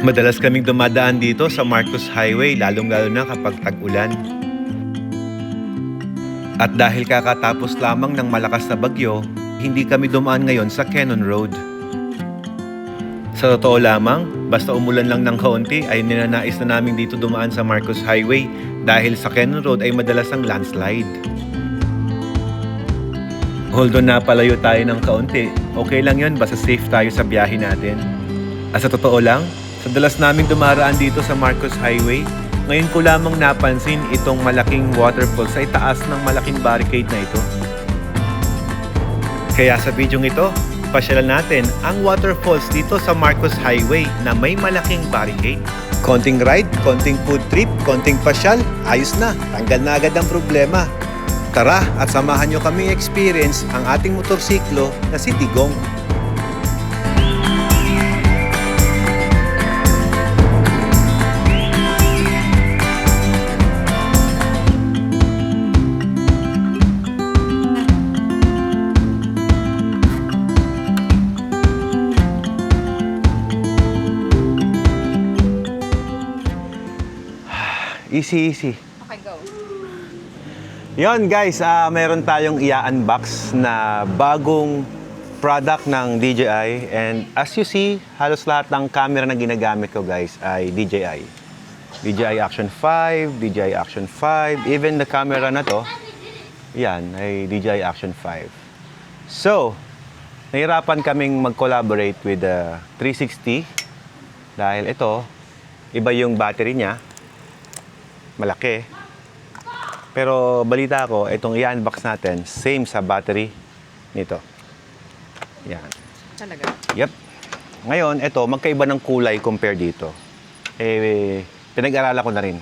Madalas kaming dumadaan dito sa Marcos Highway, lalong-lalo na kapag tag-ulan. At dahil kakatapos lamang ng malakas na bagyo, hindi kami dumaan ngayon sa Cannon Road. Sa totoo lamang, basta umulan lang ng kaunti ay ninanais na namin dito dumaan sa Marcos Highway dahil sa Cannon Road ay madalas ang landslide. Although napalayo tayo ng kaunti, okay lang yun basta safe tayo sa biyahe natin. At sa totoo lang, sa dalas namin dumaraan dito sa Marcos Highway, ngayon ko lamang napansin itong malaking waterfall sa itaas ng malaking barricade na ito. Kaya sa bidyong ito, pasyalan natin ang waterfalls dito sa Marcos Highway na may malaking barricade. Konting ride, konting food trip, konting pasyal, ayos na, tanggal na agad ang problema. Tara at samahan nyo kaming experience ang ating motorsiklo na si Digong. Easy, easy. Okay, go. Yon guys, meron tayong i-unbox na bagong product ng DJI. And as you see, halos lahat ng camera na ginagamit ko guys ay DJI. DJI Action 5, DJI Action 5, even the camera na to, yan, ay DJI Action 5. So, nahirapan kaming mag-collaborate with the 360 dahil ito, iba yung battery niya. Malaki. Pero balita ko, itong i-unbox natin, same sa battery nito. Yan. Talaga? Yep. Ngayon, ito, magkaiba ng kulay compare dito. Pinag-aralan ko na rin.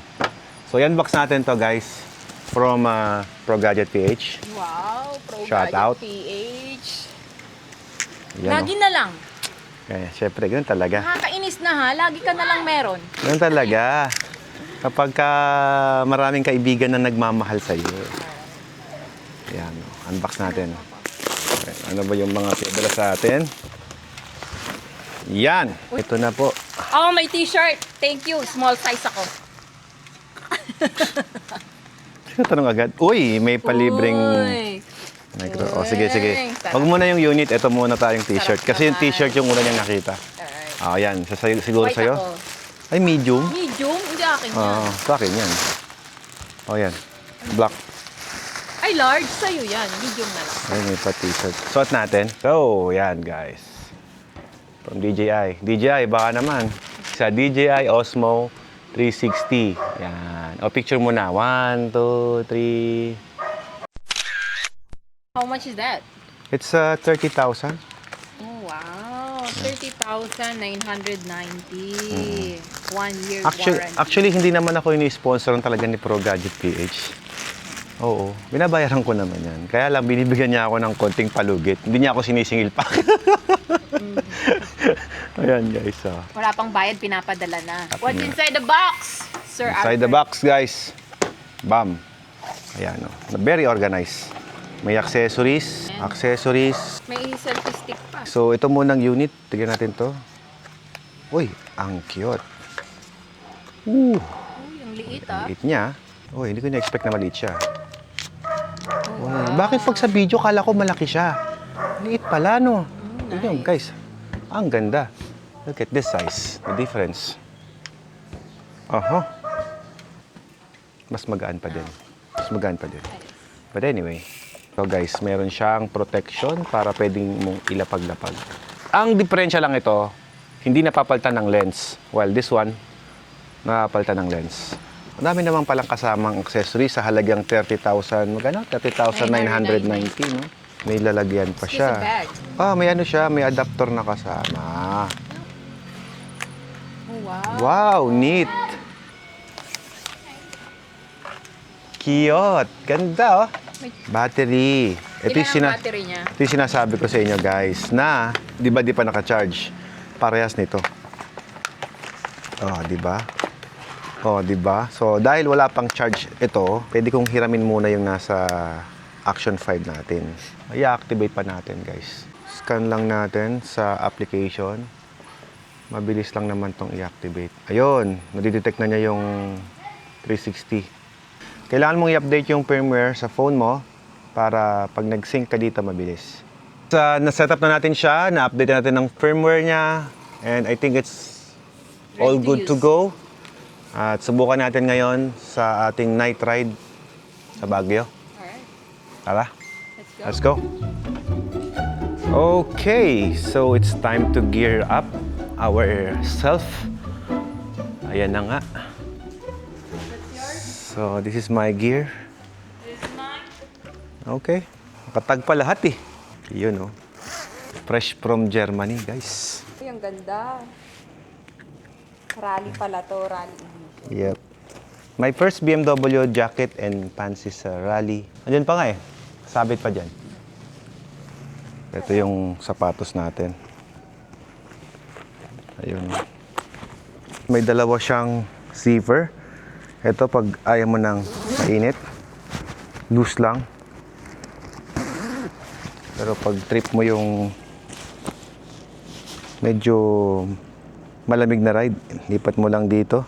So, i-unbox natin to guys from ProGadget PH. Wow, Shout out. PH. Yan, Lagi na lang. Kaya, syempre, ganun talaga. Nakakainis na ha, lagi ka na lang meron. Ganun talaga. Kapag maraming kaibigan na nagmamahal sa iyo. Yan, unbox natin. Okay, ano ba yung mga pinadala sa atin? Yan, ito na po. Oh, may t-shirt. Thank you. Small size ako. Tanong agad. Uy, may palibreng Uy. micro. Oh, sige, sige. Sarap. Wag muna yung unit. Ito muna tayong t-shirt. Sarap Kasi yung naman. t-shirt yung una niyang nakita. Alright. Oh, yan. Siguro White sa'yo? ako. Ay, medium? Medium? Hindi akin yan. Oo, sa akin yan. Oh, yan. Black. Ay, large. Sa'yo yan. Medium na lang. Ay, may pa t-shirt. Suot natin. So, yan guys. From DJI. DJI, baka naman. Sa DJI Osmo 360. Yan. O, picture muna. 1, 2, 3. How much is that? It's 30,000. Oh, wow. 30,990. 1 year warranty. Actually, hindi naman ako ini-sponsor talaga ni ProGadget PH. Oo. Binabayaran ko naman yan. Kaya lang, binibigyan niya ako ng konting palugit. Hindi niya ako sinisingil pa. Ayan, guys. Wala pang bayad, pinapadala na. What's inside the box, Sir Inside the Alfred? box, guys. Bam. Ayan, very organized. May accessories. May selfie stick pa. So, ito munang unit. Tignan natin to. Uy, ang cute. Uy, ang liit ah. Liit niya. Uy, hindi ko na-expect na maliit siya. Uy, bakit pag sa video, kala ko malaki siya? Liit pala, no? Tignan, guys. Ang ganda. Look at this size. The difference. Mas magaan pa din. But anyway. So guys, meron siyang protection para pwedeng mong ilapag-lapag. Ang diferensya lang ito, hindi napapalitan ng lens. While this one, napapalitan ng lens. Ang dami naman palang kasamang accessories sa halagang 30,000, magkano? 30,990, no? May lalagyan pa siya. Excuse bag. May ano siya, may adapter na kasama. Oh, wow. Wow, neat. Cute. Ganda, oh. Battery. Ilan ang battery niya? Ito yung sinasabi ko sa inyo, guys, na, di ba di pa naka-charge? Parehas nito. Di ba? Di ba? So, dahil wala pang charge ito, pwede kong hiramin muna yung nasa Action 5 natin. I-activate pa natin, guys. Scan lang natin sa application. Mabilis lang naman tong i-activate. Ayun, nadidetect na niya yung 360. Kailangan mong i-update yung firmware sa phone mo para pag nag-sync ka dito, mabilis. Na-setup na natin siya, na-update na natin ng firmware niya, and I think it's all Ready to good to use. go. At subukan natin ngayon sa ating night ride sa Baguio. Alright, Tara, let's go. let's go. Okay, so it's time to gear up ourself. Ayan na nga. So, this is my gear. This is mine. Okay. Nakatag pa lahat eh. Yun oh. Fresh from Germany, guys. Uy, ang ganda. Rally pala to, rally. Yep. My first BMW jacket and pants is rally. Andiyan pa nga eh. Sabit pa dyan. Ito yung sapatos natin. Ayun. May dalawa siyang zipper. Ito pag ayaw mo ng mainit, loose lang. Pero pag trip mo yung medyo malamig na ride, lipat mo lang dito.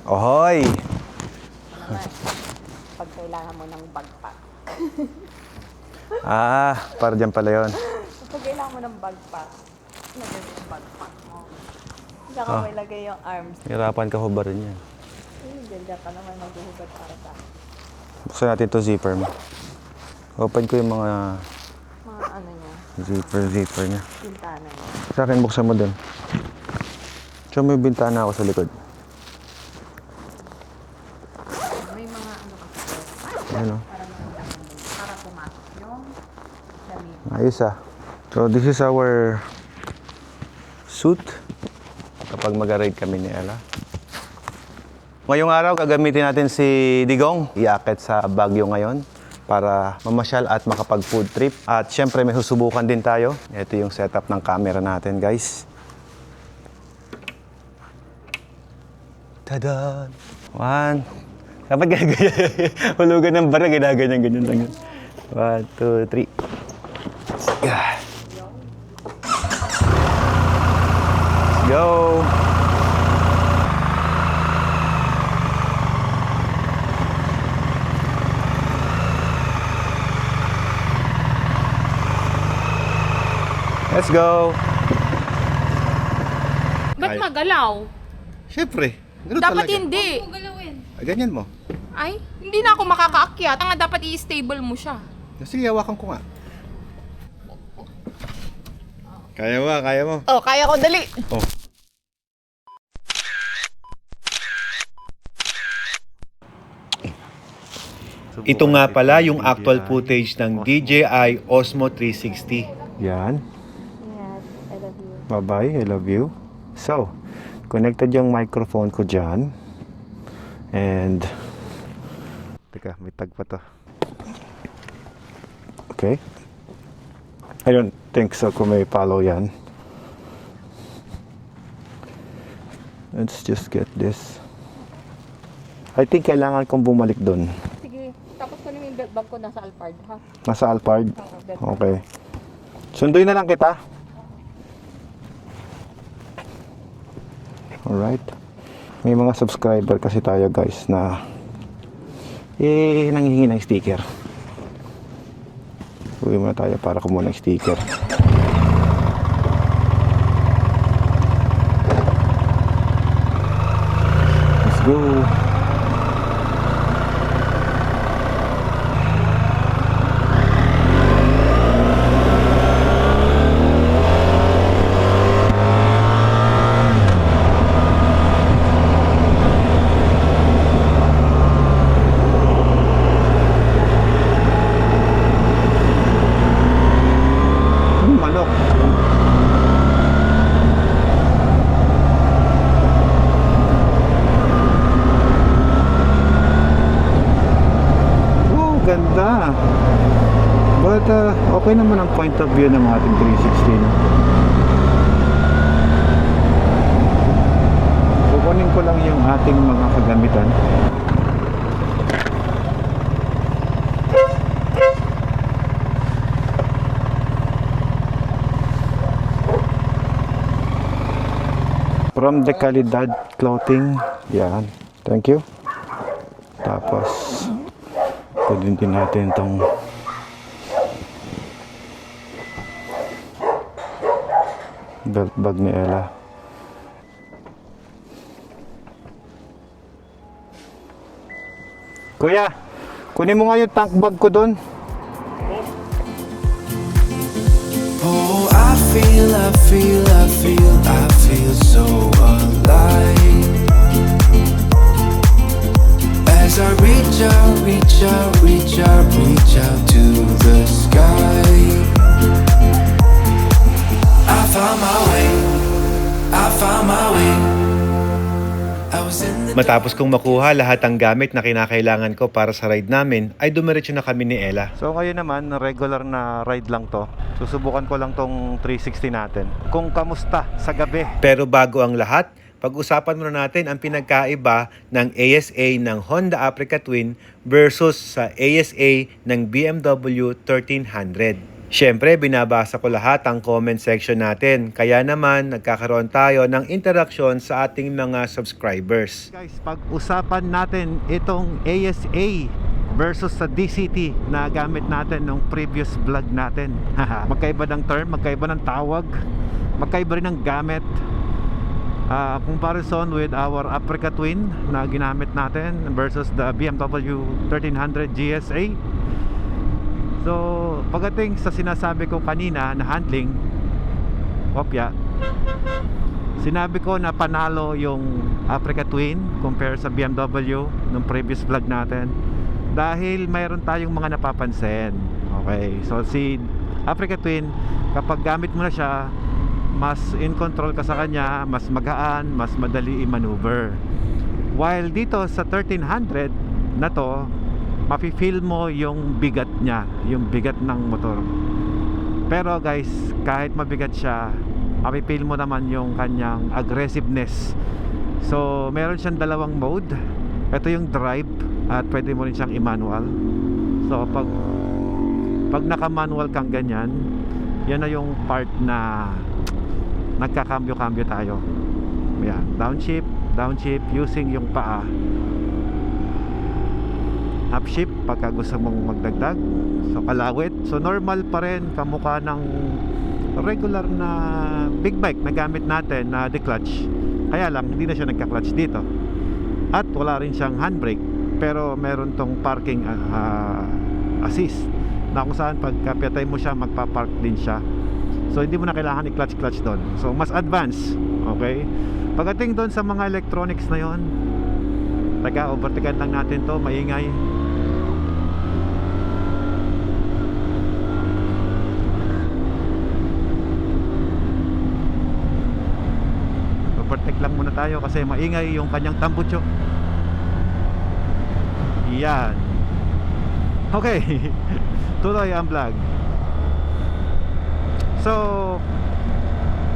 Ohoy! Naman, pag kailangan mo ng backpack. Para dyan pala yun. Pag kailangan mo ng backpack, lagay mo yung backpack mo. Saka mo ilagay yung arms. Hirapan ka hubarin yan. Ganda ka naman maghuhubad para sa Buksan natin to zipper mo. Open ko yung mga mga ano niya, zipper niya. pintana niya. Sa akin, buksan mo din. So, may bintana ako sa likod. May mga ano kasi, Ayan o. para magandang para pumasok yung damit. Ayos ah. So, this is our suit kapag mag-ride kami ni Ella. Ngayong araw, gagamitin natin si Digong. Iaakit sa Baguio ngayon para mamasyal at makapag-food trip. At syempre, may susubukan din tayo. Ito yung setup ng camera natin, guys. Tada! One. Dapat gagawin. Hulugan ng bara, ginaganyan-ganyan lang. 1, 2, 3. Yeah. Let's go! Let's go! Ba't Ay. magalaw? Siyempre. Dapat hindi. Ganyan mo. Ay, hindi na ako makakaakyat. Nga dapat i-stable mo siya. Sige, hawakan ko nga. Kaya mo, kaya mo. Oh, kaya ko, dali. Oh. Ito nga pala yung actual footage ng DJI Osmo 360. Yan. Yes, I love you. Bye-bye, I love you. So, connected yung microphone ko dyan. And, teka, may tag pa to. Okay. I don't think so kung may follow yan. Let's just get this. I think kailangan kong bumalik dun. Sige, tapos ko yung belt bag ko nasa Alphard, ha? Nasa Alphard? Belt. Okay. Sunduin na lang kita. Alright. May mga subscriber kasi tayo guys na nanghihingi ng sticker. Uwi muna tayo para kumuha ng sticker. Let's go. Manok. Oh, ganda. But okay naman ang point of view ng ating 360. No? Kukunin ko lang yung ating mga kagamitan. From De Calidad Clothing. Yan. Thank you. Tapos, pwede din natin itong belt bag ni Ella. Kuya, kunin mo nga yung tank bag ko doon. Oh, I feel so alive. As I reach out to the sky. I found my way. I was in the Matapos kong makuha lahat ng gamit na kinakailangan ko para sa ride namin, ay dumiretso na kami ni Ella. So ngayon naman, regular na ride lang to. Susubukan ko lang tong 360 natin. Kung kamusta sa gabi. Pero bago ang lahat, pag-usapan muna natin ang pinagkaiba ng ASA ng Honda Africa Twin versus sa ASA ng BMW 1300. Siyempre, binabasa ko lahat ang comment section natin. Kaya naman, nagkakaroon tayo ng interaksyon sa ating mga subscribers. Guys, pag-usapan natin itong ASA versus sa DCT na gamit natin nung previous vlog natin. Magkaiba ng term, magkaiba ng tawag, magkaiba rin ng gamit. Comparison with our Africa Twin na ginamit natin versus the BMW 1300 GSA. So, pagdating sa sinasabi ko kanina na handling, sinabi ko na panalo yung Africa Twin compare sa BMW nung previous vlog natin dahil mayroon tayong mga napapansin. Okay, so si Africa Twin, kapag gamit mo na siya, mas in control ka sa kanya, mas magaan, mas madali i-maneuver. While dito sa 1300 na to, mafe-feel mo yung bigat niya, yung bigat ng motor. Pero guys, kahit mabigat siya, mafe-feel mo naman yung kanyang aggressiveness. So, meron siyang dalawang mode. Ito yung drive at pwede mo rin siyang i-manual. So, pag naka-manual kang ganyan, yan na yung part na nagkakambyo-kambyo tayo. Ayan, downshift using yung paa. Upshift pagka gusto mong magdagdag. So kalawit. So normal pa rin kamukha ng regular na big bike na gamit natin na de-clutch. Kaya lang hindi na siya nagka-clutch dito. At wala rin siyang handbrake. Pero meron tong parking assist na kung saan pagka pinatay mo siya, magpa-park din siya. So hindi mo na kailangan i-clutch doon. So mas advanced. Okay? Pagdating doon sa mga electronics na yon, overtaken lang natin to, maingay. Overtake lang muna tayo kasi maingay yung kanyang tambutso. Yan. Okay. Tuloy ang vlog. So,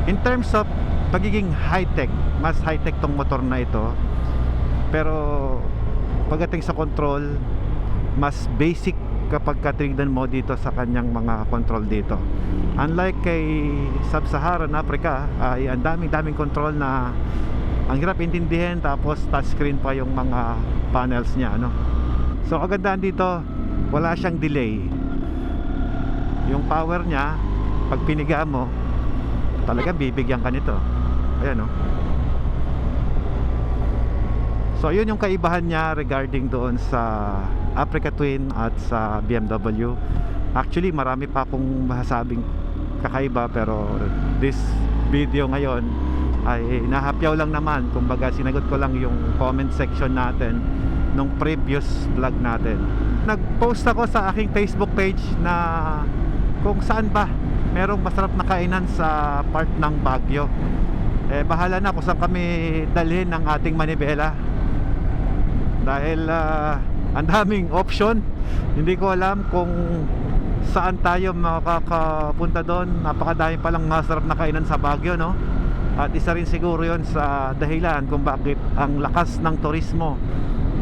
in terms of pagiging high-tech, mas high-tech tong motor na ito. Pero pagdating sa control, mas basic kapag katignan mo dito sa kanyang mga control dito. Unlike kay Sub-Saharan Africa, ay ang daming control na ang hirap intindihin, tapos touchscreen pa yung mga panels niya, ano. So kagandahan dito, wala siyang delay. Yung power niya, pag piniga mo, talaga bibigyan ka nito. Ayan, oh. So yun yung kaibahan niya regarding doon sa Africa Twin at sa BMW. Actually marami pa akong masasabing kakaiba, pero this video ngayon ay nahapyaw lang naman. Kumbaga sinagot ko lang yung comment section natin nung previous vlog natin. Nag-post ako sa aking Facebook page na kung saan ba merong masarap na kainan sa part ng Baguio. Bahala na kung saan kami dalhin ng ating manibela. Dahil ang daming option. Hindi ko alam kung saan tayo makakapunta doon. Napakadami palang masarap na kainan sa Baguio, no? At isa rin siguro yon sa dahilan kung bakit ang lakas ng turismo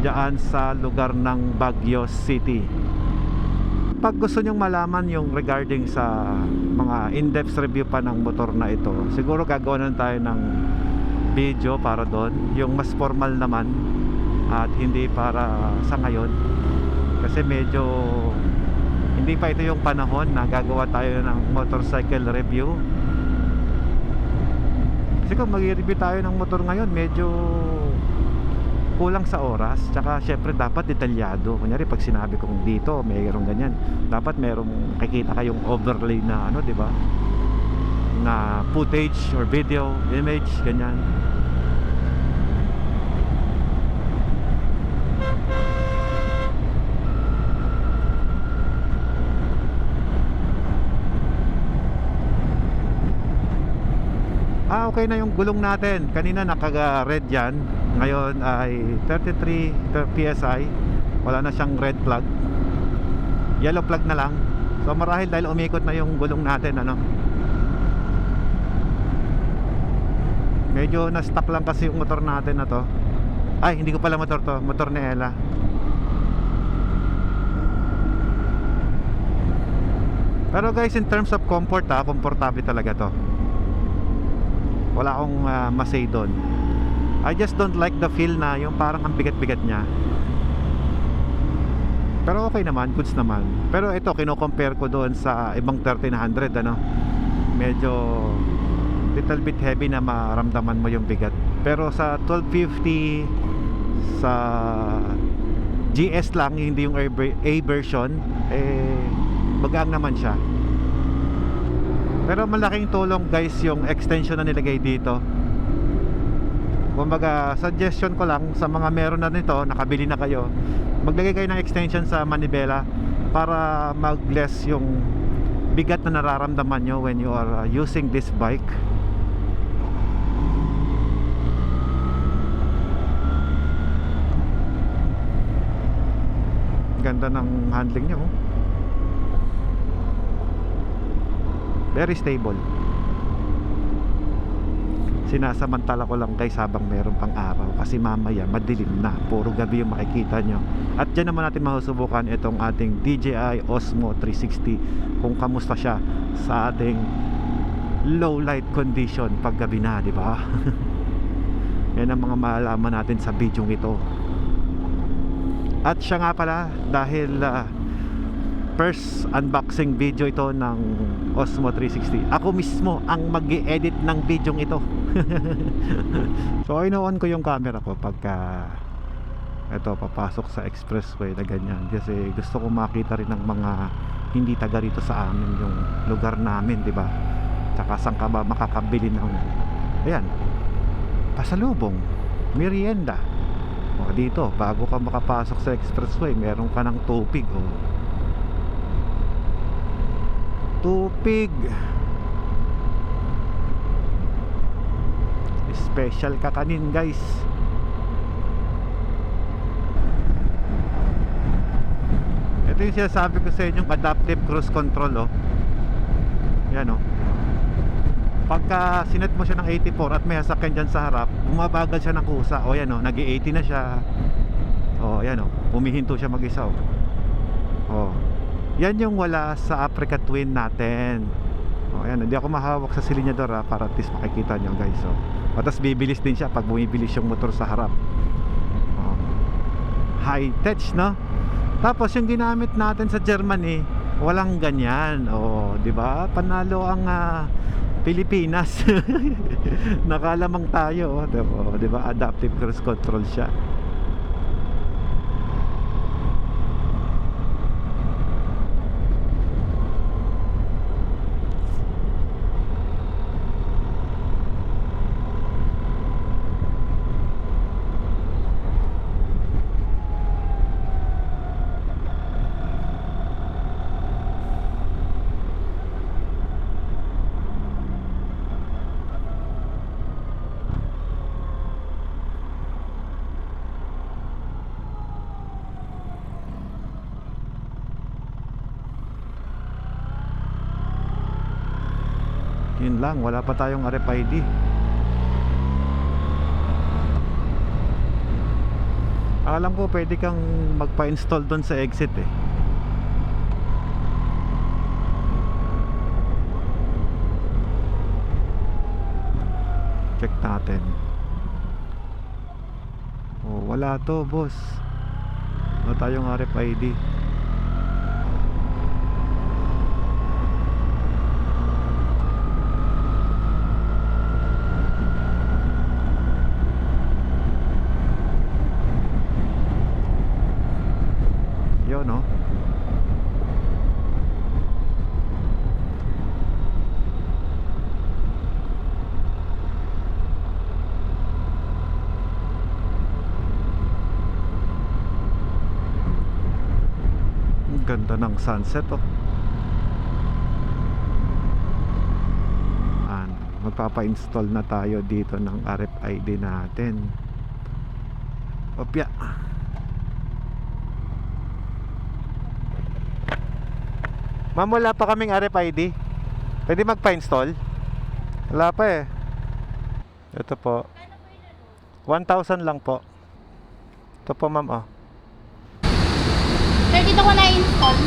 diyan sa lugar ng Baguio City. Pag gusto nyong malaman yung regarding sa mga in-depth review pa ng motor na ito, siguro gagawa na tayo ng video para doon, yung mas formal naman at hindi para sa ngayon. Kasi medyo hindi pa ito yung panahon na gagawa tayo ng motorcycle review. Kasi kung mag-review tayo ng motor ngayon, medyo kulang sa oras. Tsaka syempre dapat detalyado. Kunyari pag sinabi kong dito mayroong ganyan, dapat merong kikita kayong overlay na ano, di ba, na footage or video, image, ganyan. Okay na yung gulong natin. Kanina nakaga-red yan. Ngayon ay 33 PSI. Wala na siyang red plug. Yellow plug na lang. So marahil dahil umikot na yung gulong natin, ano. Medyo na-stuck lang kasi yung motor natin na to. Ay, hindi ko pala motor to. Motor ni Ella. Pero guys, in terms of comfort, komportable talaga to. Wala akong masay doon. I just don't like the feel na yung parang ang bigat-bigat niya. Pero okay naman, goods naman. Pero ito, kino-compare ko doon sa ibang 1300, ano. Medyo little bit heavy na maramdaman mo yung bigat. Pero sa 1250, sa GS lang, hindi yung A version, bagaan naman siya. Pero malaking tulong guys yung extension na nilagay dito. Kumbaga, suggestion ko lang sa mga meron na nito, nakabili na kayo, maglagay kayo ng extension sa manibela para mag-less yung bigat na nararamdaman nyo when you are using this bike. Ganda ng handling niya, oh. Very stable. Sinasamantala ko lang guys habang meron pang araw, kasi mamaya madilim na, puro gabi yung makikita nyo. At dyan naman natin masusubukan itong ating DJI Osmo 360 kung kamusta siya sa ating low light condition pag gabi na, di ba? Yan ang mga malaman natin sa video ito. At siya nga pala, dahil first unboxing video ito ng Osmo 360, ako mismo ang mag-i-edit ng video ito. So ino-on ko yung camera ko pagka ito papasok sa expressway na ganyan, kasi gusto ko makita rin ng mga hindi taga rito sa amin yung lugar namin, di ba? Tsaka saan ka ba makakabili ng ayan, pasalubong, merienda. O dito, bago ka makapasok sa expressway, meron ka ng tupig, oh. Tupig, special kakanin guys. Ito yung sinasabi ko sa inyong adaptive cruise control, oh. Yan, oh. Pagka sinet mo siya ng 84 at may sasakyan dyan sa harap, bumabagal siya ng kusa. O yan, oh, nag-80 na siya. O yan, oh, humihinto siya mag-isa, oh. O, yan yung wala sa Africa Twin natin. O yan, hindi ako mahawak sa silinyador, ha, para at least makikita nyo guys, oh. O tas bibilis din siya pag bumibilis yung motor sa harap. O, high tech, no? Tapos yung ginamit natin sa Germany, walang ganyan. O, di ba? Panalo ang Pilipinas. Nakalamang tayo, oh. Di ba? Adaptive cruise control siya. Yun lang, wala pa tayong RFID. Alam ko pwede kang magpa-install doon sa exit, eh. Check natin. Wala to, boss. Wala tayong RFID. Yun, no? Ganda ng sunset, oh. Magpapa-install na tayo dito ng RFID natin. Opya. Ma'am, wala pa kaming RFID. Pwede magpa-install? Wala pa eh. Ito po. 1,000 lang po. Ito po, ma'am, oh. Sir, dito ko na-install.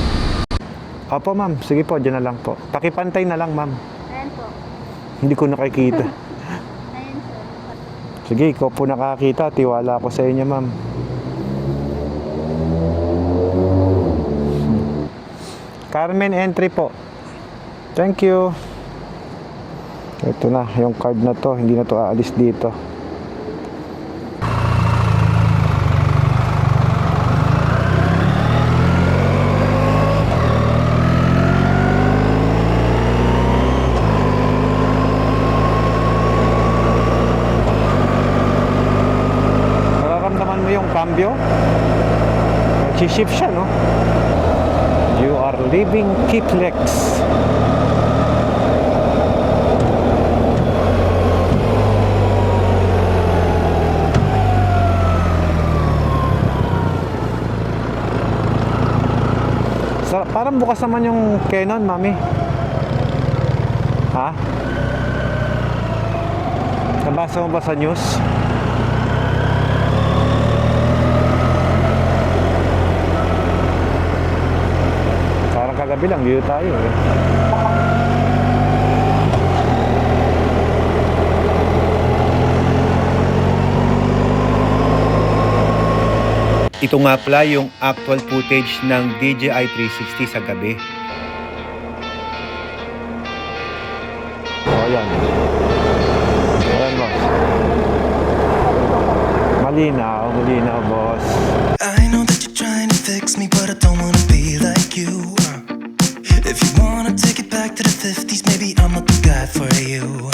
Opo, ma'am. Sige po, dyan na lang po. Pakipantay na lang, ma'am. Ayan po. Hindi ko nakikita. Ayan, sir. Sige, ikaw po nakakita. Tiwala ako sa inyo, ma'am. Carmen entry po. Thank you. Ito na, yung card na to. Hindi na to aalis dito. Nararamdaman mo yung cambio? Nag-shift siya, no? You are leaving Kiplex. Parang bukas naman yung Canon, mami. Ha? Nabasa mo ba sa news? Parang kagabi lang, dito tayo eh. Ito nga pala yung actual footage ng DJI 360 sa gabi. Oh, yan. Ayan, boss. Malinaw, boss. I know that you're trying to fix me, but I don't wanna be like you. If you wanna take it back to the 50s, maybe I'm not the guy for you.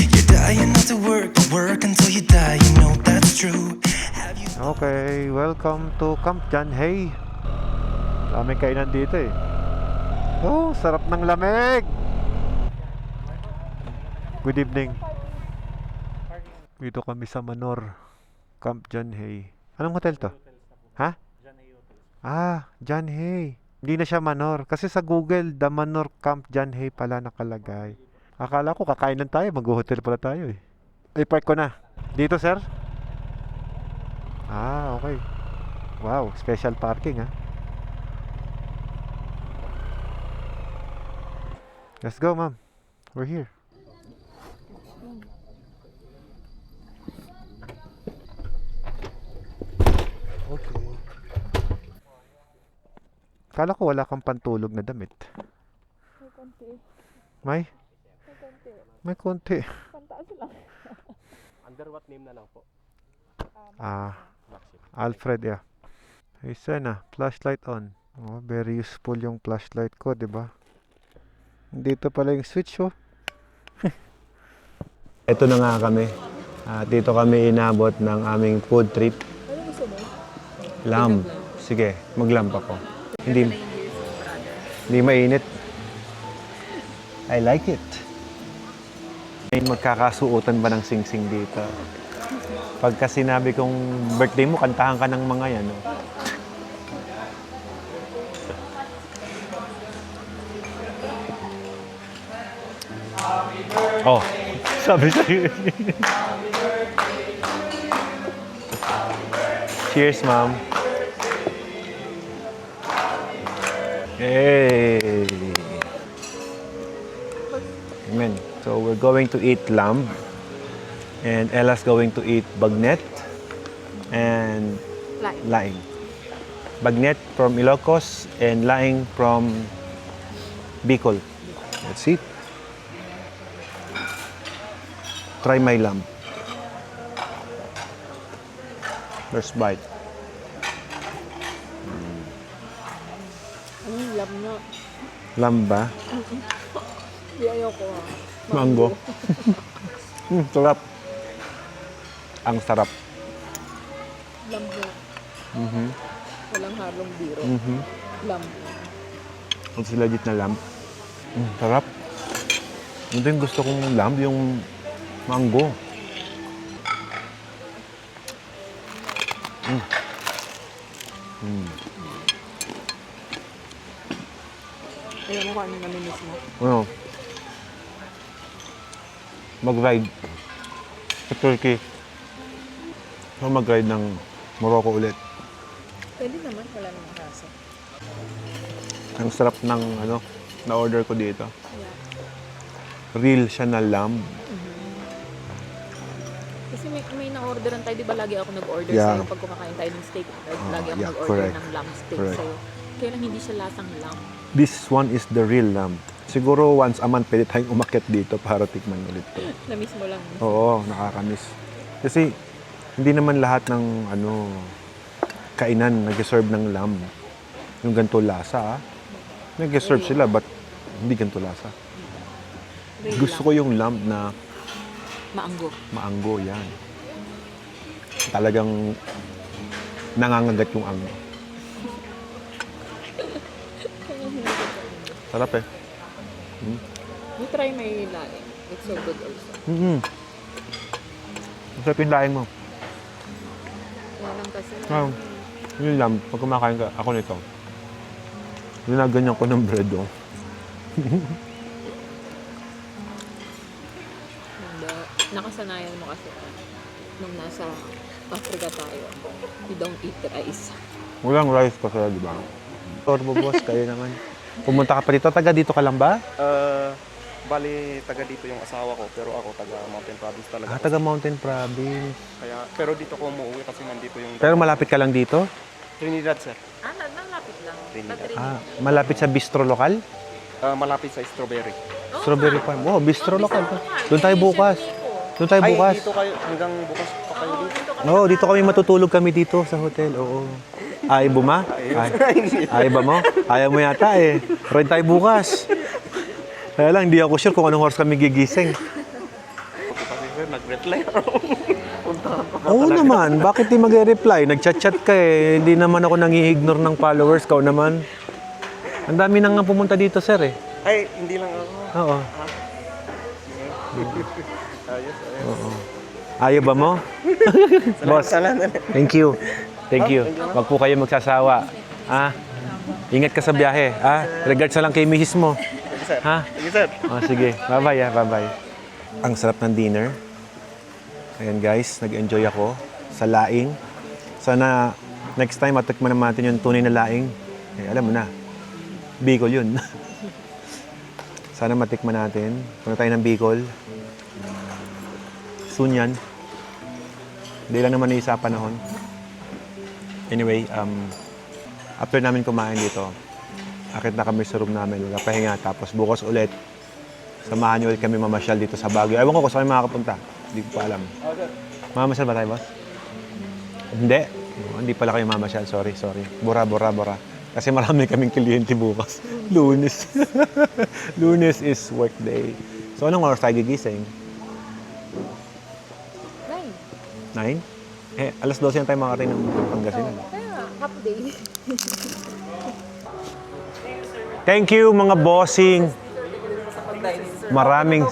You're dying not to work, but work until you die, you know that's true. Okay, welcome to Camp John Hay. Daming kainan dito eh. Oh, sarap ng lamig. Good evening. Dito kami sa Manor, Camp John Hay. Anong hotel to? Ha? Ah, John Hay. Hindi na siya Manor. Kasi sa Google, The Manor Camp John Hay pala nakalagay. Akala ko kakainan tayo, mag-hotel pala tayo eh. I-park ko na. Dito, sir? Ah, okay. Wow, special parking ha. Let's go, ma'am. We're here. Okay. Kala ko wala kang pantulog na damit. May konti. May? May konti. May konti. Pantaas lang. Under what name na lang po? Alfred, yeah. Isa na, flashlight on. Oh, very useful yung flashlight ko, 'di ba? Dito pala yung switch, oh. Ito na nga kami. Dito kami inabot ng aming food trip. Ano gusto mo? Lamb. Sige, maglamb ako. Hindi mainit. I like it. May magkakasuotan ba ng sing-sing dito? Pagka sinabi kong birthday mo, kantahan ka ng mga yan. Oh, sabi sa'yo. Cheers, ma'am. Hey. Amen. So we're going to eat lamb. And Ella's going to eat bagnet. and Laing. Laing. Bagnet from Ilocos and Laing from Bicol. That's it. Try my lamb. First bite. Lam na. Lamb ba? Di ayoko ha. Mango. Sarap. Ang sarap. Lam na. Walang halong biro. Lam na. It's legit na lamb. Sarap. Ito yung gusto kong lamb, yung mango. Ayaw mo kung ano namimiss mo. Ano? Mag-ride sa Turkey. O mag-ride ng Morocco ulit. Pwede naman, wala namang kaso. Ang sarap ng ano, na-order ko dito. Yeah. Real siya na lamb. Kasi may na-orderan tayo, di ba lagi ako nag-order Yeah. sa'yo pag kumakain tayo ng steak. Lagi ako yeah, nag-order correct. ng lamb steak Correct. sa'yo. Kaya lang hindi siya lasang lamb. This one is the real lamb. Siguro once a month pwede tayong umakyat dito para tikman ulit to. Na-miss mo lang. Oo, nakakamiss. Kasi hindi naman lahat ng ano kainan nag-serve ng lamb. Yung ganito lasa, ah. Nag-serve sila, but hindi ganito lasa. Real Gusto ko yung lamb na Maanggo. maanggo, yan. Talagang nangangagat yung anggo. Sarap eh. You try my laing. It's so good also. Sarap yung laing mo. Kaya lang kasi, Yun lamb, pag kumakain ka, ako nito. Ginaganyan ko ng bread, oh. nakasanayan mo kasi nung nasa Africa tayo, you don't eat rice. Walang rice kasi, di ba? Torbo boss, kayo naman. Pumunta ka pa dito, taga dito ka lang ba? Bali, taga dito yung asawa ko, pero ako taga Mountain Province talaga. Ah, taga Mountain Province. Kaya, pero dito ko umuwi kasi nandito yung Pero malapit ka lang dito? Trinidad, sir. Nalapit lang. Trinidad. Ah, malapit sa bistro lokal? Malapit sa Strawberry. Strawberry Farm. Oh, bistro lokal. Doon tayo bukas. Doon tayo bukas. Ay, dito kayo, hanggang bukas pa kayo dito. Oo, dito kami matutulog kami dito sa hotel. Oo. Ay, buma? Ay, ba mo? Ayaw mo yata eh. Ride tayo bukas. Kaya lang, hindi ako sure kung anong oras kami gigising. Kasi sir, nag-reply ako. Puntahan ko ka Oo talaga. naman, bakit di mag-reply? Nag-chat-chat ka eh. Hindi naman ako nang-i-ignore ng followers. Kau naman. Ang dami nang nga pumunta dito, sir eh. Ay, hindi lang ako. Oo. Ayos. Oo. Ayaw ba mo? Boss, Salamat. thank you. Thank you. Wag po kayo magsasawa. Ah, ingat ka sa biyahe. Ah, regards na lang kay misis mo. Sir. Ha? Sige, sir. Oh, sige. Bye-bye, ah. Bye-bye. Ang sarap ng dinner. Ayan, guys. Nag-enjoy ako sa laing. Sana next time matikman naman natin yung tunay na laing. Eh, alam mo na. Bicol yun. Sana matikman natin. Punta tayo ng Bicol. Soon yan. Hindi lang naman isa panahon. Anyway, after namin kumain dito, akit na kami sa room namin, magpahinga. Tapos bukas ulit, samahan niyo ulit kami mamasyal dito sa Baguio. Ewan ko kung saan kami makakapunta. Hindi ko pa alam. Mamasyal ba tayo, boss? Hindi. Oh, hindi pala kayo mamasyal. Sorry. Bora. Kasi marami kaming kliyente bukas. Lunes. Lunes is work day. So, anong oras tayo gigising? 9? Eh, alas 12 na tayo makarating ng Pangasinan. Kaya, half day. Thank you, mga bossing. Maraming...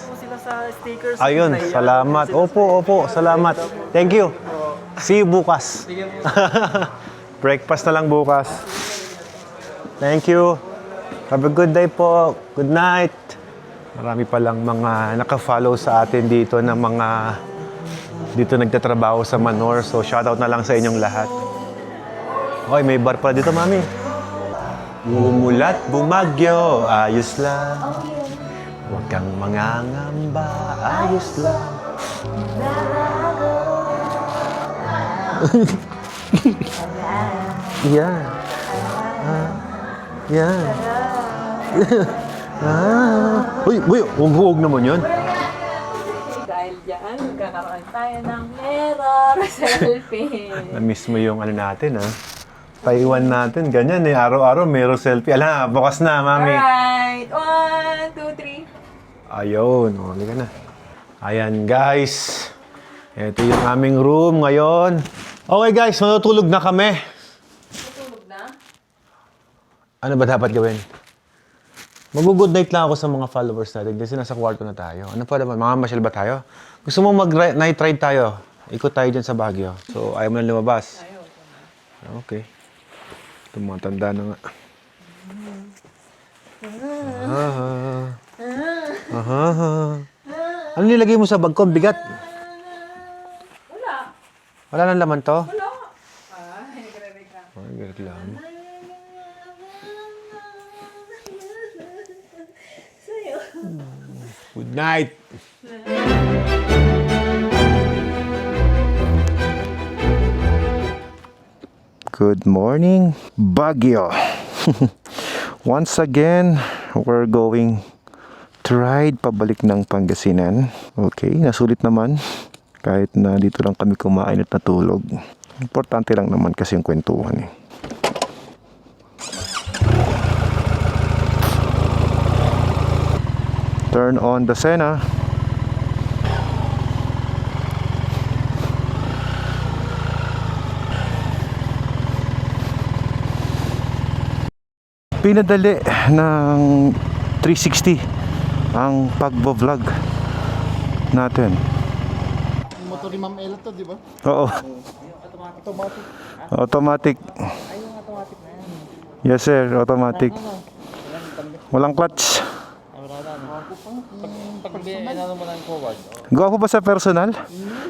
Ayun, salamat. Opo, salamat. Thank you. See you bukas. Breakfast na lang bukas. Thank you. Have a good day po. Good night. Marami palang mga naka-follow sa atin dito na mga dito nagtatrabaho sa Manor. So, shoutout na lang sa inyong lahat. Okay, may bar pala dito, mami. Umulat, bumagyo, ayos lang. Huwag kang mangangamba, ayos lang. Yeah. Yeah. Uy, huwag naman yun. Dahil dyan, magkakaroon tayo ng mirror selfie. Na-miss mo yung ano natin, ha? Taiwan natin, ganyan eh. Araw-araw, meron selfie. Ala, bukas na, mami. Alright, 1, 2, 3. Ayun, huli ka na. Ayan, guys. Ito yung aming room ngayon. Okay, guys, matutulog na kami. Tutulog na? Ano ba dapat gawin? Mag-good night lang ako sa mga followers natin kasi nasa kwarto na tayo. Ano pa naman? Mga masyal ba tayo? Gusto mo mag-night ride tayo? Ikot tayo dyan sa Baguio. So, ayaw mo na lumabas? Ayaw. Okay. Tumatanda na nga. Ano nilagay mo sa bag ko? Bigat. Wala. Wala nang laman to? Wala. Ay, nagre-reklamo. Ay, nagreklamo. Good night. Good morning, Baguio. Once again, we're going to ride pabalik ng Pangasinan. Okay, nasulit naman. Kahit na dito lang kami kumain at natulog. Importante lang naman kasi yung kwentuhan eh. Turn on the Sena. Pinadali ng 360 ang pagbo-vlog natin. Motor ni Ma'am Ella to, di ba? Oo. Automatic. Automatic. Ay, yung automatic na yan. Yes sir, automatic. Walang clutch. Ay, wala na. Pag inano mo ng forward. Gwapo ba sa personal?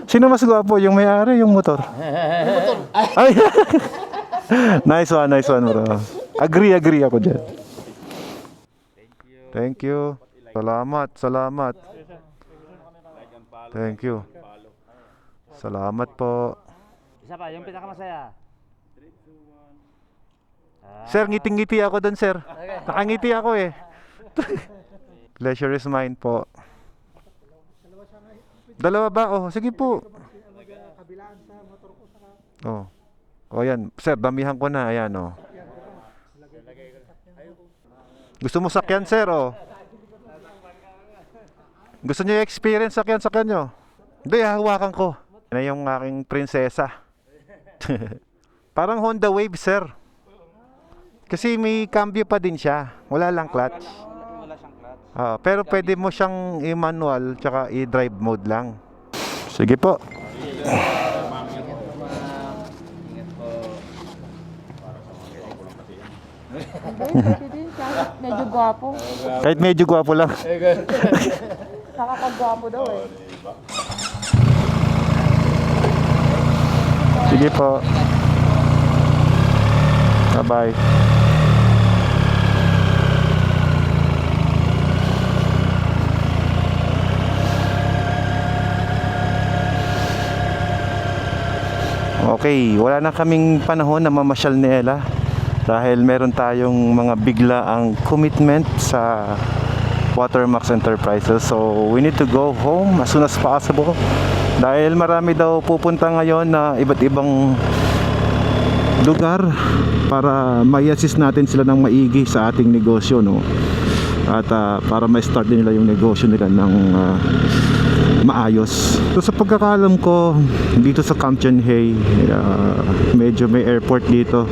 Sino mas gwapo? Yung may-ari, yung motor? Motor. Ay! Nice one bro. Agree ako dyan. Thank you. Salamat. Thank you. Salamat po. Isa pa, yung pinakamasaya. Sir, ngiting-ngiti ako doon, sir. Nakangiti ako eh. Pleasure is mine po. Dalawa ba? Oh, sige po. Oh. Oh, yan. Sir, damihan ko na. Ayan, oh. Gusto mo sakyan, sir, oh? Gusto niyo experience sakyan nyo? Hindi, hahawakan ko. Yan yung aking prinsesa. Parang Honda Wave, sir. Kasi may cambio pa din siya. Wala lang clutch. Pero pwede mo siyang i-manual tsaka i-drive mode lang. Sige po. Medyo gwapo. Kahit medyo gwapo lang. Nakakagwapo daw eh. Sige po. Bye-bye. Okay, wala na kaming panahon na mamasyal ni Ella dahil meron tayong mga biglaang commitment sa Watermax Enterprises. So we need to go home as soon as possible dahil marami daw pupunta ngayon na iba't ibang lugar para ma-assist natin sila ng maigi sa ating negosyo, no? At para ma-start din nila yung negosyo nila ng maayos. So sa pagkakalam ko dito sa Camp John Hay, medyo may airport dito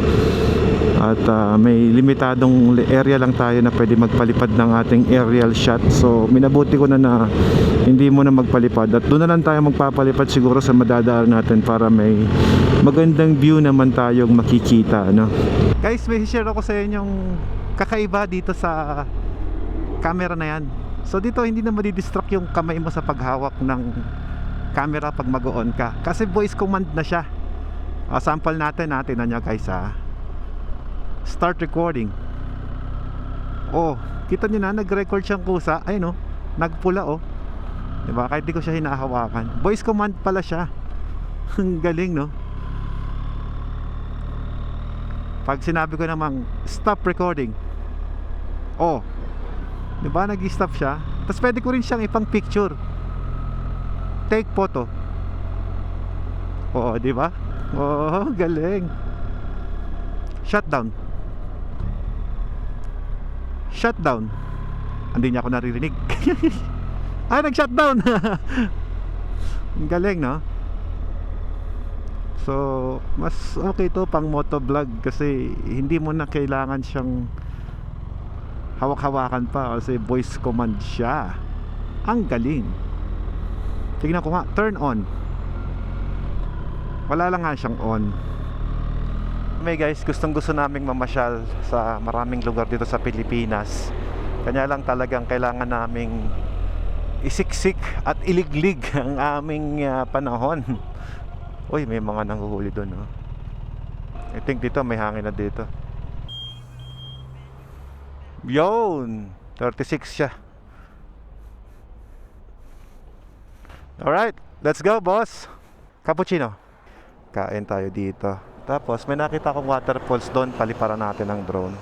at may limitadong area lang tayo na pwede magpalipad ng ating aerial shot. So minabuti ko na hindi mo na magpalipad at doon na lang tayo magpapalipad siguro sa madadaan natin para may magandang view naman tayong makikita, no? Guys, may share ako sa inyong kakaiba dito sa camera na yan. So dito hindi na madidistract yung kamay mo sa paghawak ng camera pag mag-on ka kasi voice command na siya. Sample natin na nyo guys, start recording. Oh, kita nyo na nag-record siyang kusa. Ayun oh, nagpula oh. Diba? Kahit di ko siya hinahawakan, voice command pala siya. Ang galing, no? Pag sinabi ko namang stop recording, oh, di ba nag-stop siya? Tapos pwede ko rin siyang ipang picture, take photo. Oo, di ba? Oo, galing. Shutdown. Shutdown. Hindi niya ako naririnig. Nag-shutdown. Ang galing, no? So, mas okay to pang motovlog kasi hindi mo na kailangan siyang hawak-hawakan pa kasi voice command siya. Ang galing. Tingnan ko nga, turn on. Wala lang nga siyang on. May guys, gustong-gusto naming mamasyal sa maraming lugar dito sa Pilipinas. Kanya lang talagang kailangan naming isiksik at iliglig ang aming panahon. Uy, may mga nanghuhuli doon, no? I think dito may hangin na dito. Yun, 36 siya. Alright, let's go, boss. Cappuccino. Kain tayo dito. Tapos may nakita akong waterfalls doon, paliparan natin ng drone.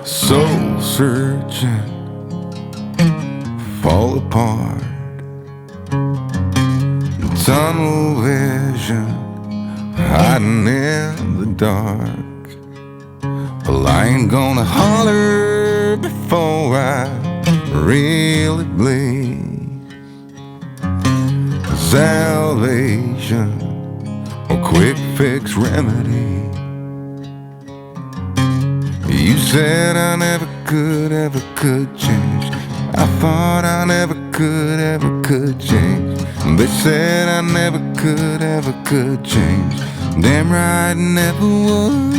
Soul searching, fall apart, tunnel vision, hiding in the dark. Well, I ain't gonna holler before I really bleed. Salvation or quick fix remedy. You said I never could change. I thought I never could change. They said I never could change. Damn right, never would.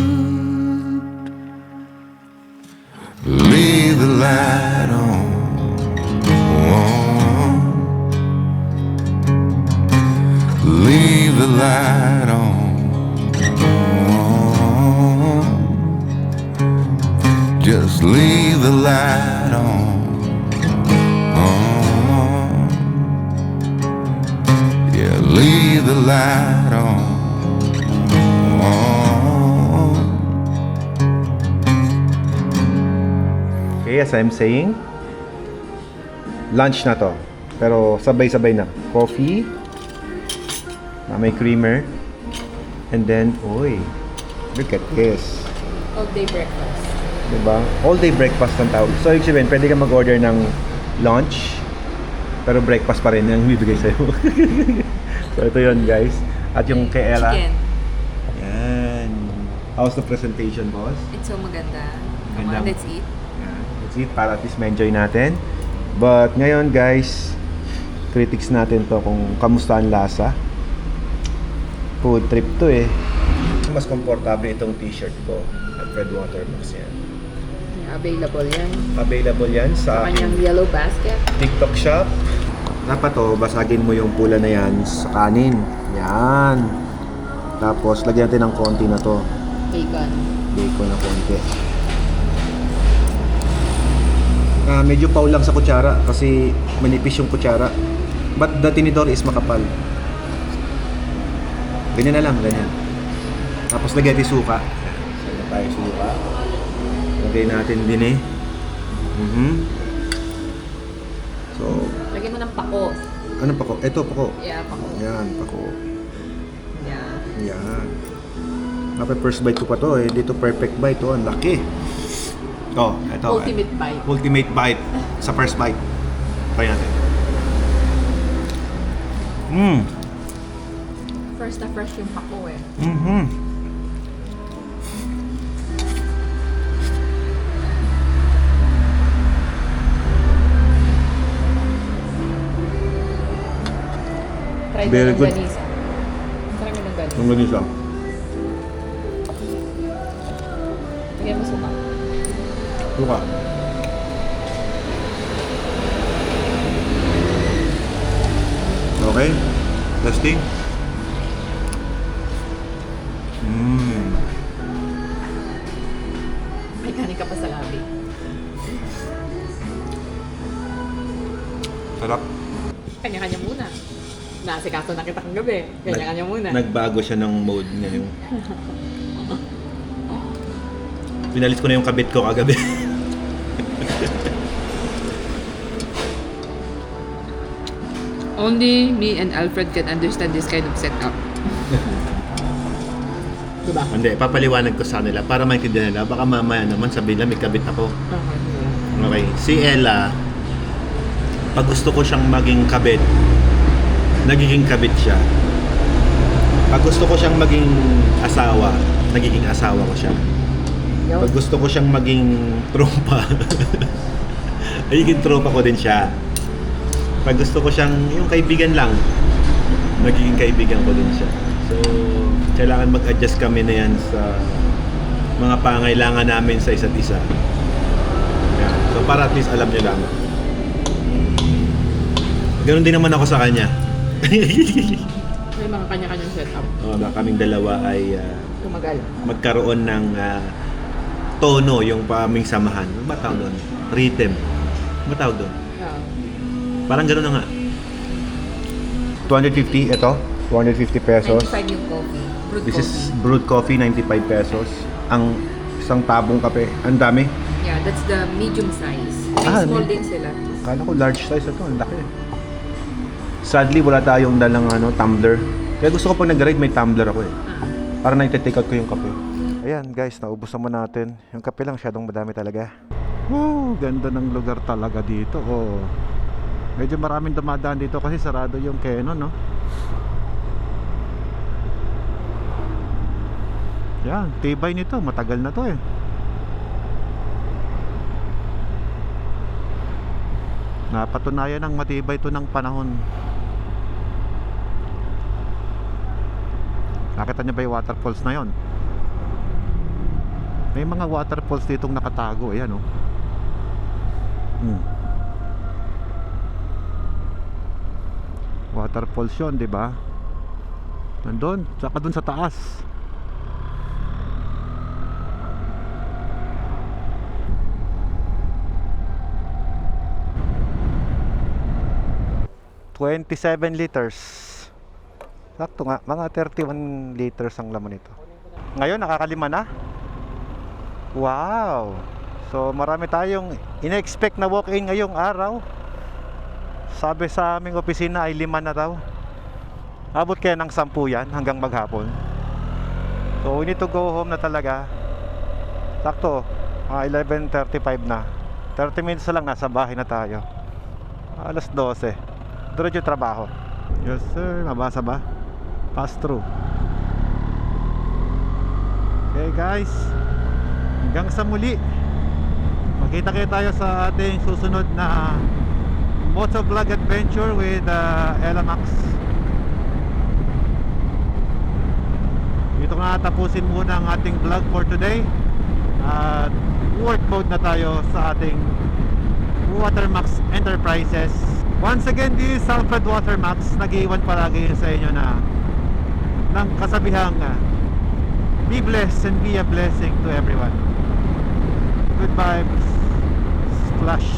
Leave the light on. Leave the light on. Just leave the light on. Yeah, leave the light on. Okay, as I'm saying, lunch na to. Pero sabay-sabay na. Coffee, na may creamer, and then, uy, look at this. All day breakfast. Diba? All day breakfast ang tawag. So, ibig sabihin, pwede ka mag-order ng lunch, pero breakfast pa rin yung bibigay sa'yo. So, ito yun, guys. At yung kay Ella. Chicken. Yan. How's the presentation, boss? It's so maganda. Come Ganda. on, let's eat. Yan. Let's eat para at least ma-enjoy natin. But ngayon, guys, critics natin to kung kamusta ang lasa. Food trip to eh. Mas komportable itong t-shirt ko at Fred Watermax yan. Available yan. Available yan Sa sa kanyang yellow basket. TikTok shop. Dapat to, basagin mo yung pula na yan sa kanin. Yan. Tapos, lagyan natin ng konti na to. Bacon. Bacon na konti. Medyo paul lang sa kutsara kasi manipis yung kutsara. But the tinidor is makapal. Ganyan na lang, ganyan. Tapos lagyan natin suka. Lagyan tayo suka. Lagyan natin din eh. So, Lagyan mo ng pako. ano pako? Ito pako. Yeah, pako. Yan, pako. Yeah. Yan. Dapat first bite ko pa to eh. Dito perfect bite to. Ang laki. Oh, ito. Ultimate bite. Ultimate bite sa first bite. Try natin. First na fresh yung pako eh. Try mo Very ng good. ganisa. Try mo ng ganisa. Ang ganis lang. Lagyan mo suka. Suka. Okay. Testing. Nasikaso na kita kagabi. Kanya-kanya muna. Nagbago siya ng mode ngayon. Pinalis ko na yung kabit ko kagabi. Only me and Alfred can understand this kind of setup. Diba? Hindi, papaliwanag ko sa kanila para maintindihan nila. Baka mamaya naman sabihin nila may kabit ako. Okay. Si Ella, pag gusto ko siyang maging kabit, nagiging kabit siya. Pag gusto ko siyang maging asawa, nagiging asawa ko siya. Pag gusto ko siyang maging tropa, nagiging tropa ko din siya. Pag gusto ko siyang yung kaibigan lang, nagiging kaibigan ko din siya. So, kailangan mag-adjust kami na yan sa mga pangailangan namin sa isa't isa. Yan. So, para at least alam niyo lang. Ganon din naman ako sa kanya. May mga kanya-kanyang setup. Na kaming dalawa ay Tumagal. magkaroon ng tono yung paming samahan. Ano ba tawag doon? Rhythm. Ano ba tawag doon? Yeah. Parang gano'n na nga. 250 ito. 250 pesos. 95 yung coffee. Brewed This coffee. is brewed coffee, 95 pesos. Ang isang tabong kape. Ang dami. Yeah, that's the medium size. May Ah, small may- din sila. Kala ko large size ito. Ang laki. Sadly, wala tayong dalang tumbler. Kaya gusto ko pag nag-ride, may tumbler ako eh. Para na-take out ko yung kape. Ayan guys, naubos naman natin. Yung kape lang, syadong madami talaga. Woo! Ganda ng lugar talaga dito. Oh. Medyo maraming dumadaan dito kasi sarado yung Canon, no? Yan, tibay nito. Matagal na to eh. Napatunayan ng matibay to ng panahon. Nakita niyo ba yung waterfalls na yon? May mga waterfalls ditong nakatago. Ayan oh. Waterfalls yun, di ba? Nandun, saka dun sa taas. $27 liters. Sakto nga, mga 31 liters ang laman nito. Ngayon, nakakalima na. Wow! So, marami tayong in-expect na walk-in ngayong araw. Sabi sa aming opisina ay 5 na daw. Abot kaya ng 10 yan hanggang maghapon. So, we need to go home na talaga. Sakto, mga 11:35 na. 30 minutes na lang, nasa bahay na tayo. Alas 12. Diretso trabaho. Yes sir, nabasa ba? Pass through. Okay guys, hanggang sa muli. Magkita-kita tayo sa ating susunod na motovlog adventure with Ella Max. Dito na tapusin muna ang ating vlog for today. At work mode na tayo sa ating Watermax Enterprises. Once again, this is Alfred Watermax. Nag-iwan palagi sa inyo na ng kasabihang be blessed and be a blessing to everyone. Good vibes. Splash.